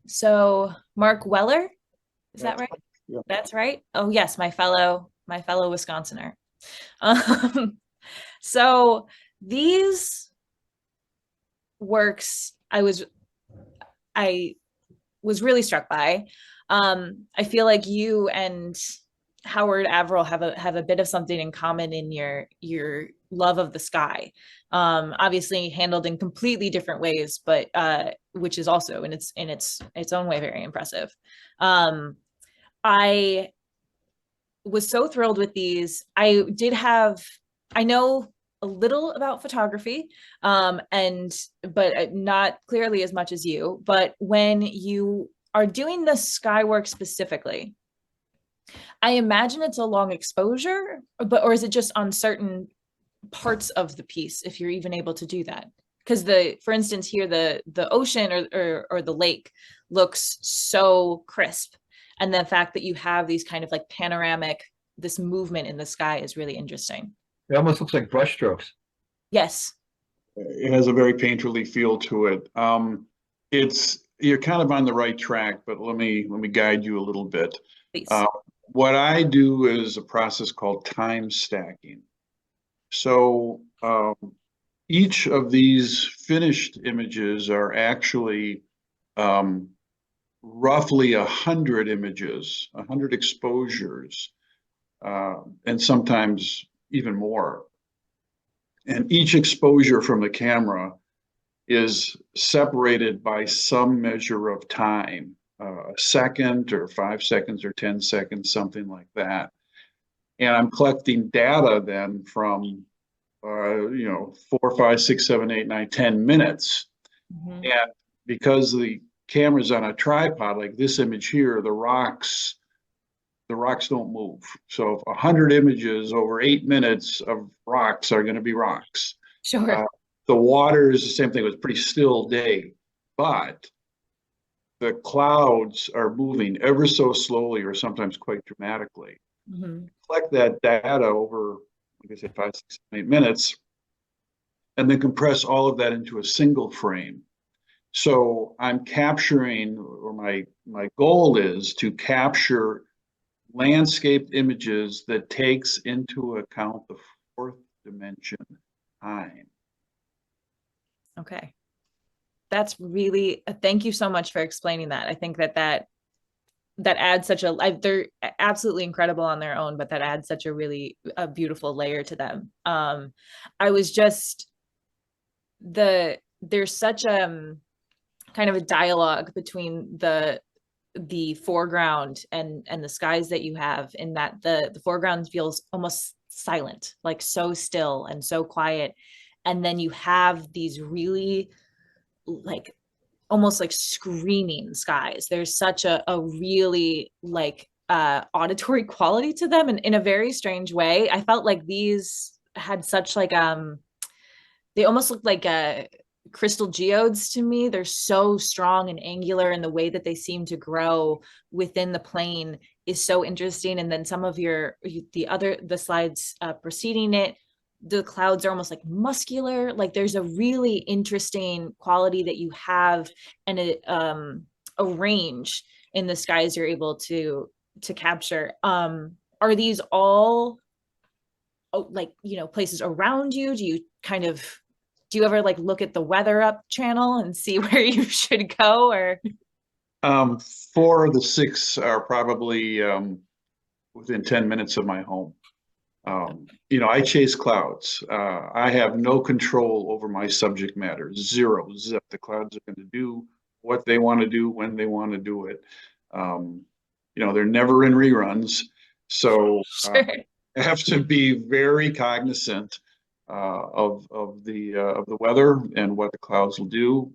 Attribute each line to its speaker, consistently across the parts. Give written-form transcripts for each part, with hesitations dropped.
Speaker 1: So Mark Weller, is that
Speaker 2: That's
Speaker 1: right?
Speaker 2: yeah.
Speaker 1: That's right. Oh yes, my fellow Wisconsinner. Um, so these works I was really struck by. I feel like you and Howard Averill have a bit of something in common in your love of the sky. Obviously handled in completely different ways, but which is also in its own way very impressive. Um, I was so thrilled with these. I know a little about photography, and but not clearly as much as you. But when you are doing the sky work specifically, I imagine it's a long exposure, but or is it just on certain parts of the piece if you're even able to do that? Because for instance, here the ocean or the lake looks so crisp, and the fact that you have these kind of like panoramic, this movement in the sky is really interesting.
Speaker 2: It almost looks like brushstrokes.
Speaker 1: Yes,
Speaker 3: It has a very painterly feel to it. It's you're kind of on the right track, but let me guide you a little bit.
Speaker 1: please.
Speaker 3: Uh, what I do is a process called time stacking. So each of these finished images are actually um, roughly 100 images, 100 exposures, and sometimes even more. And each exposure from the camera is separated by some measure of time, a second or 5 seconds or 10 seconds, something like that. And I'm collecting data then from, 4, 5, 6, 7, 8, 9, 10 minutes.
Speaker 1: Mhm.
Speaker 3: And because the camera's on a tripod, like this image here, the rocks don't move. So 100 images over 8 minutes of rocks are going to be rocks. Uh,
Speaker 1: Sure.
Speaker 3: the water is the same thing. It was a pretty still day, but the clouds are moving ever so slowly or sometimes quite dramatically.
Speaker 1: Mhm.
Speaker 3: Collect that data over, like I said, 5, 6, 7, 8 minutes, and then compress all of that into a single frame. So I'm capturing, or my goal is to capture landscape images that takes into account the fourth dimension, time.
Speaker 1: Okay. That's really, thank you so much for explaining that. I think that adds such they're absolutely incredible on their own, but that adds such a beautiful layer to them. I was just there's such kind of a dialogue between the foreground and the skies that you have, in that the foreground feels almost silent, like so still and so quiet, and then you have these really like almost like screaming skies. There's such a really like auditory quality to them, and in a very strange way. I felt like these had such like they almost look like crystal geodes to me. They're so strong and angular, and the way that they seem to grow within the plane is so interesting. And then some of the slides preceding it, the clouds are almost like muscular. Like there's a really interesting quality that you have, and a range in the skies you're able to capture. Are these all, oh, like, places around you? Do you ever like look at the weather up channel and see where you should go, or?
Speaker 3: Um, 4 of the 6 are probably within 10 minutes of my home. I chase clouds. I have no control over my subject matter. Zero. Zip. The clouds are going to do what they want to do when they want to do it. Um, they're never in reruns. So
Speaker 1: Sure.
Speaker 3: I have to be very cognizant of the weather and what the clouds will do.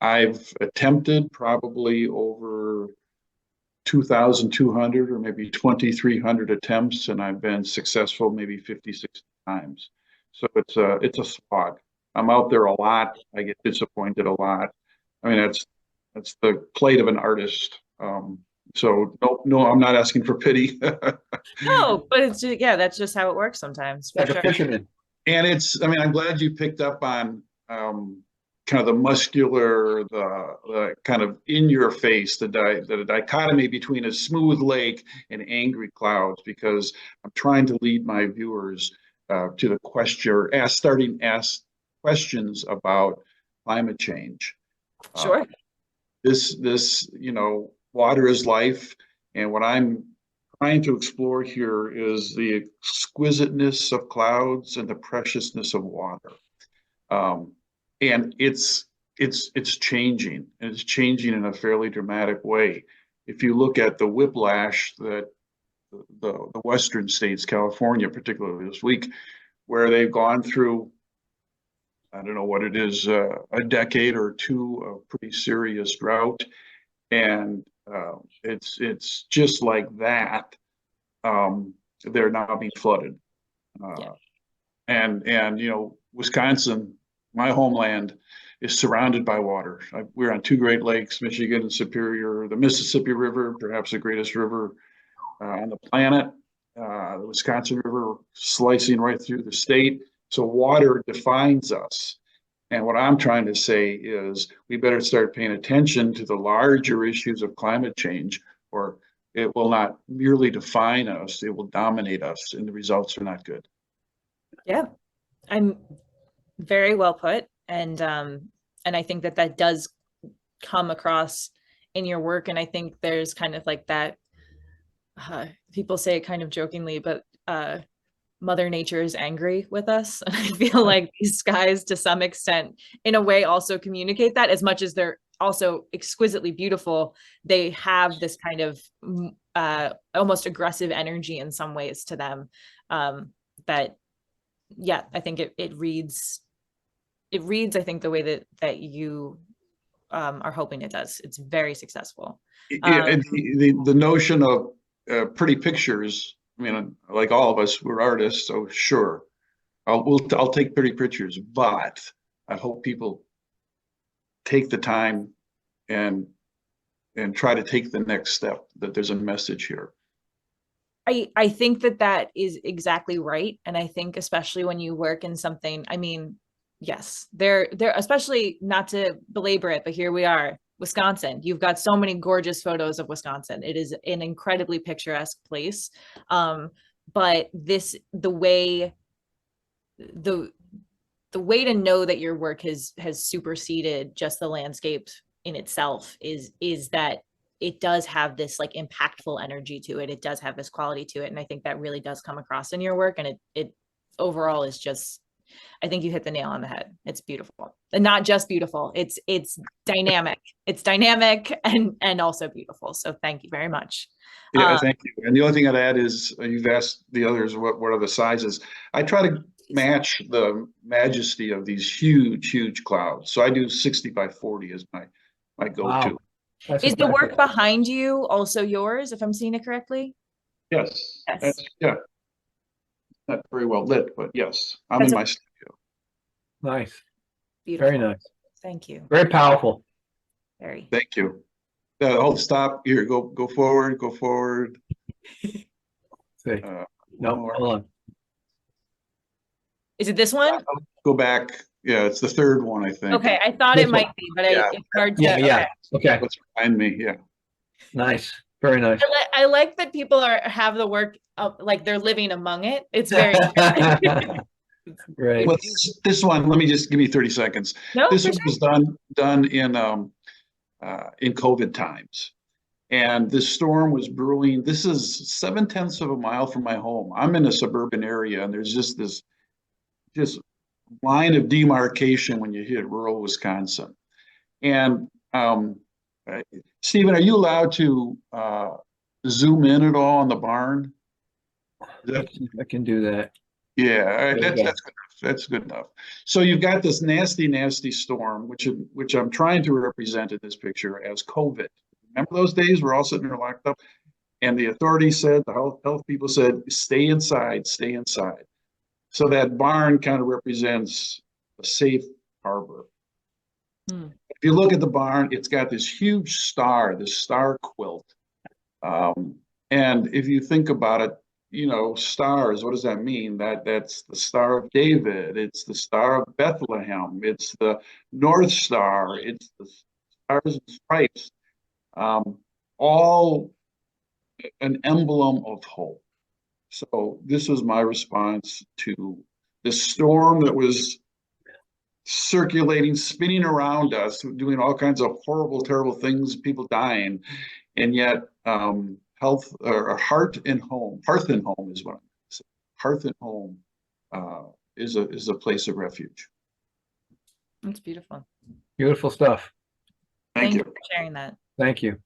Speaker 3: I've attempted probably over 2,200 or maybe 2,300 attempts, and I've been successful maybe 50, 60 times. So it's a slog. I'm out there a lot. I get disappointed a lot. I mean, that's the plight of an artist. So no, no, I'm not asking for pity.
Speaker 1: No, but it's just, yeah, that's just how it works sometimes, for
Speaker 2: Like a
Speaker 1: sure.
Speaker 2: fisherman.
Speaker 3: And I mean, I'm glad you picked up on kind of the muscular, the kind of in your face, the dichotomy between a smooth lake and angry clouds, because I'm trying to lead my viewers to the question, ask questions about climate change.
Speaker 1: Sure.
Speaker 3: This, water is life. And what I'm trying to explore here is the exquisiteness of clouds and the preciousness of water. And it's changing, and it's changing in a fairly dramatic way. If you look at the whiplash that the Western states, California, particularly this week, where they've gone through, I don't know what it is, a decade or two of pretty serious drought, and it's just like that. They're now being flooded,
Speaker 1: Yeah.
Speaker 3: and Wisconsin, my homeland, is surrounded by water. We're on two Great Lakes, Michigan and Superior, the Mississippi River, perhaps the greatest river on the planet, the Wisconsin River slicing right through the state. So water defines us. And what I'm trying to say is we better start paying attention to the larger issues of climate change, or it will not merely define us, it will dominate us, and the results are not good.
Speaker 1: Yeah. I'm very well put. And I think that does come across in your work. And I think there's kind of like that, people say it kind of jokingly, but Mother Nature is angry with us. And I feel like these skies, to some extent, in a way, also communicate that. As much as they're also exquisitely beautiful, they have this kind of almost aggressive energy in some ways to them. That, yeah, I think it reads, I think, the way that you are hoping it does. It's very successful.
Speaker 3: The notion of pretty pictures, I mean, like all of us, we're artists, so sure, I'll take pretty pictures, but I hope people take the time and try to take the next step, that there's a message here.
Speaker 1: I think that is exactly right. And I think especially when you work in something, I mean, yes, they're especially, not to belabor it, but here we are, Wisconsin. You've got so many gorgeous photos of Wisconsin. It is an incredibly picturesque place. But the way to know that your work has superseded just the landscape in itself is that it does have this like impactful energy to it. It does have this quality to it. And I think that really does come across in your work. And it overall is just, I think you hit the nail on the head. It's beautiful, and not just beautiful. It's dynamic. It's dynamic and also beautiful. So thank you very much.
Speaker 3: Yeah, thank you. And the only thing I'd add is, you've asked the others what are the sizes. I try to match the majesty of these huge clouds. So I do 60 by 40 as my go-to.
Speaker 2: Wow. That's
Speaker 1: Is the
Speaker 2: impressive.
Speaker 1: work behind you also yours, if I'm seeing it correctly?
Speaker 3: Yes.
Speaker 1: Yes.
Speaker 3: Yeah. Not very well lit, but yes, I'm
Speaker 1: That's
Speaker 3: in my studio.
Speaker 2: Nice.
Speaker 1: Beautiful.
Speaker 2: Very nice.
Speaker 1: Thank you.
Speaker 2: Very powerful.
Speaker 1: Very.
Speaker 3: Thank you. Hold, stop here. Go forward. Go forward.
Speaker 2: See.
Speaker 3: One
Speaker 2: No,
Speaker 3: more.
Speaker 2: hold on.
Speaker 1: Is it this one?
Speaker 3: Go back. Yeah, it's the third one, I think.
Speaker 1: Okay, I thought
Speaker 2: This
Speaker 1: it might be, but
Speaker 3: Yeah.
Speaker 1: it's hard to.
Speaker 2: Yeah.
Speaker 1: Okay.
Speaker 2: Okay.
Speaker 3: What's behind me? Yeah.
Speaker 2: Nice. Very nice.
Speaker 1: I like that people have the work like they're living among it. It's very
Speaker 2: Great.
Speaker 3: Well, this one, let me just give me 30 seconds.
Speaker 1: no.
Speaker 3: This
Speaker 1: For
Speaker 3: one
Speaker 1: sure.
Speaker 3: was done in COVID times. And this storm was brewing. This is 7/10 of a mile from my home. I'm in a suburban area, and there's just this line of demarcation when you hit rural Wisconsin. And Stephen, are you allowed to zoom in at all on the barn?
Speaker 2: I can do that.
Speaker 3: Yeah, all right,
Speaker 2: There you
Speaker 3: that's good enough. That's good enough. So you've got this nasty storm, which I'm trying to represent in this picture as COVID. Remember those days we're all sitting there locked up, and the authorities said, the health people said, stay inside, stay inside. So that barn kind of represents a safe harbor.
Speaker 1: Hmm.
Speaker 3: If you look at the barn, it's got this huge star, this star quilt. And if you think about it, you know, stars, what does that mean? That's the Star of David, it's the Star of Bethlehem, it's the North Star, it's the Stars and Stripes, all an emblem of hope. So this was my response to the storm that was circulating, spinning around us, doing all kinds of horrible, terrible things, people dying, and yet health or heart and home, hearth and home is what I'm saying. Hearth and home is a place of refuge.
Speaker 1: That's beautiful.
Speaker 2: Beautiful stuff.
Speaker 3: Thank you.
Speaker 1: For sharing that.
Speaker 2: Thank you.